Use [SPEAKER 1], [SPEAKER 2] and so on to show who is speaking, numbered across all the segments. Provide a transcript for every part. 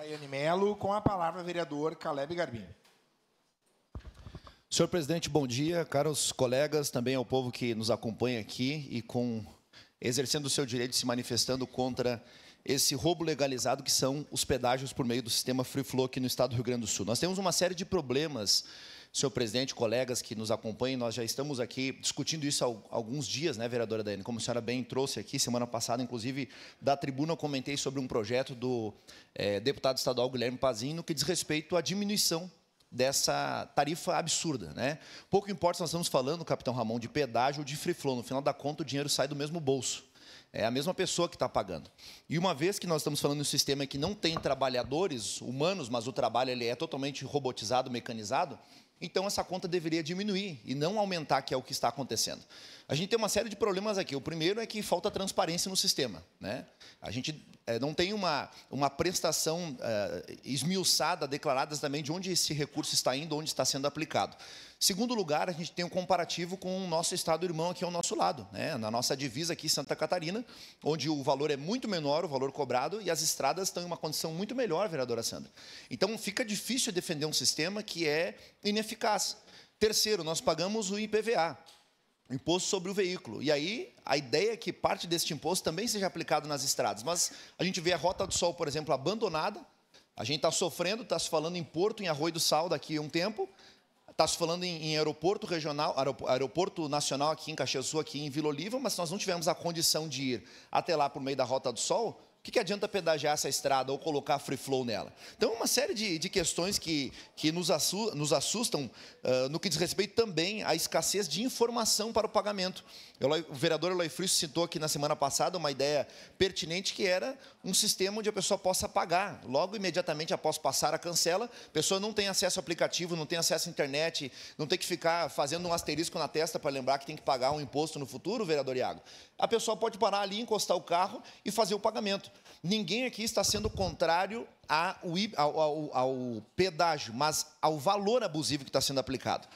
[SPEAKER 1] Daiane Mello, com a palavra, vereador Caleb Garbim.
[SPEAKER 2] Senhor presidente, bom dia, caros colegas, também ao povo que nos acompanha aqui e exercendo o seu direito, se manifestando contra esse roubo legalizado que são os pedágios por meio do sistema Free Flow aqui no estado do Rio Grande do Sul. Nós temos uma série de problemas, senhor presidente, colegas que nos acompanham, nós já estamos aqui discutindo isso há alguns dias, né, vereadora Daiane? Como a senhora bem trouxe aqui, semana passada, inclusive, da tribuna, eu comentei sobre um projeto do deputado estadual Guilherme Pazin, no que diz respeito à diminuição dessa tarifa absurda, né? Pouco importa se nós estamos falando, capitão Ramon, de pedágio ou de free flow, no final da conta o dinheiro sai do mesmo bolso. É a mesma pessoa que está pagando. E uma vez que nós estamos falando de um sistema que não tem trabalhadores humanos, mas o trabalho ele é totalmente robotizado, mecanizado, então essa conta deveria diminuir e não aumentar, que é o que está acontecendo. A gente tem uma série de problemas aqui. O primeiro é que falta transparência no sistema, né? A gente não tem uma prestação esmiuçada, declarada também de onde esse recurso está indo, onde está sendo aplicado. Segundo lugar, a gente tem um comparativo com o nosso estado irmão aqui ao nosso lado, né? Na nossa divisa aqui, Santa Catarina, onde o valor é muito menor, o valor cobrado, e as estradas estão em uma condição muito melhor, vereadora Sandra. Então, fica difícil defender um sistema que é ineficaz. Terceiro, nós pagamos o IPVA, Imposto sobre o Veículo. E aí, a ideia é que parte deste imposto também seja aplicado nas estradas. Mas a gente vê a Rota do Sol, por exemplo, abandonada. A gente está sofrendo, está se falando em Porto, em Arroio do Sal, daqui a um tempo. Está se falando em aeroporto regional, aeroporto nacional aqui em Caxias do Sul, aqui em Vila Oliva, mas se nós não tivermos a condição de ir até lá por meio da Rota do Sol, o que adianta pedagiar essa estrada ou colocar free flow nela? Então, uma série de questões que nos assustam no que diz respeito também à escassez de informação para o pagamento. O vereador Eloy Frisso citou aqui na semana passada uma ideia pertinente, que era um sistema onde a pessoa possa pagar. Logo, imediatamente após passar a cancela, a pessoa não tem acesso ao aplicativo, não tem acesso à internet, não tem que ficar fazendo um asterisco na testa para lembrar que tem que pagar um imposto no futuro, vereador Iago. A pessoa pode parar ali, encostar o carro e fazer o pagamento. Ninguém aqui está sendo contrário ao pedágio, mas ao valor abusivo que está sendo aplicado.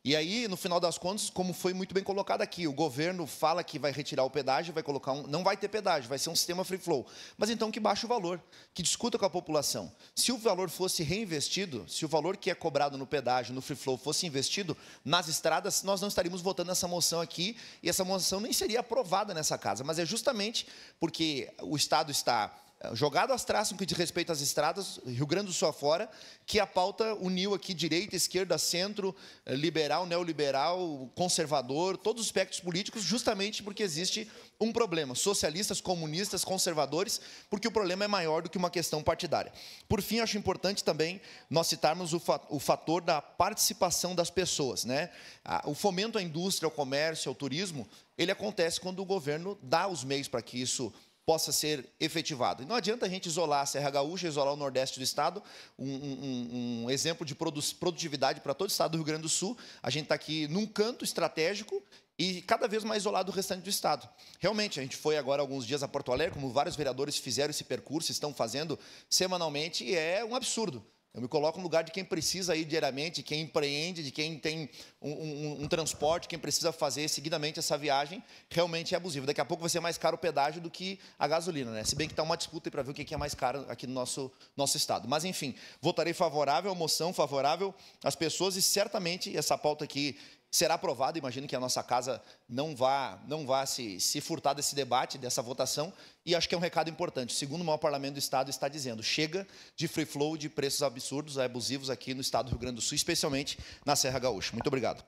[SPEAKER 2] E aí, no final das contas, como foi muito bem colocado aqui, o governo fala que vai retirar o pedágio, vai colocar não vai ter pedágio, vai ser um sistema free flow. Mas então que baixe o valor, que discuta com a população. Se o valor fosse reinvestido, se o valor que é cobrado no pedágio, no free flow, fosse investido nas estradas, nós não estaríamos votando essa moção aqui, e essa moção nem seria aprovada nessa casa. Mas é justamente porque o Estado está jogado às traças no que diz respeito às estradas, Rio Grande do Sul afora, que a pauta uniu aqui direita, esquerda, centro, liberal, neoliberal, conservador, todos os espectros políticos, justamente porque existe um problema, socialistas, comunistas, conservadores, porque o problema é maior do que uma questão partidária. Por fim, acho importante também nós citarmos o fator da participação das pessoas, né? O fomento à indústria, ao comércio, ao turismo, ele acontece quando o governo dá os meios para que isso possa ser efetivado. E não adianta a gente isolar a Serra Gaúcha, isolar o Nordeste do Estado, um exemplo de produtividade para todo o Estado do Rio Grande do Sul. A gente está aqui num canto estratégico e cada vez mais isolado do restante do Estado. Realmente, a gente foi agora alguns dias a Porto Alegre, como vários vereadores fizeram esse percurso, estão fazendo semanalmente, e é um absurdo. Eu me coloco no lugar de quem precisa ir diariamente, quem empreende, de quem tem um transporte, quem precisa fazer seguidamente essa viagem, realmente é abusivo. Daqui a pouco vai ser mais caro o pedágio do que a gasolina, né? Se bem que está uma disputa para ver o que é mais caro aqui no nosso estado. Mas, enfim, votarei favorável à moção, favorável às pessoas, e certamente essa pauta aqui será aprovada. Imagino que a nossa casa não vá se furtar desse debate, dessa votação, e acho que é um recado importante. Segundo o maior parlamento do Estado está dizendo, chega de free flow, de preços absurdos, abusivos aqui no Estado do Rio Grande do Sul, especialmente na Serra Gaúcha. Muito obrigado.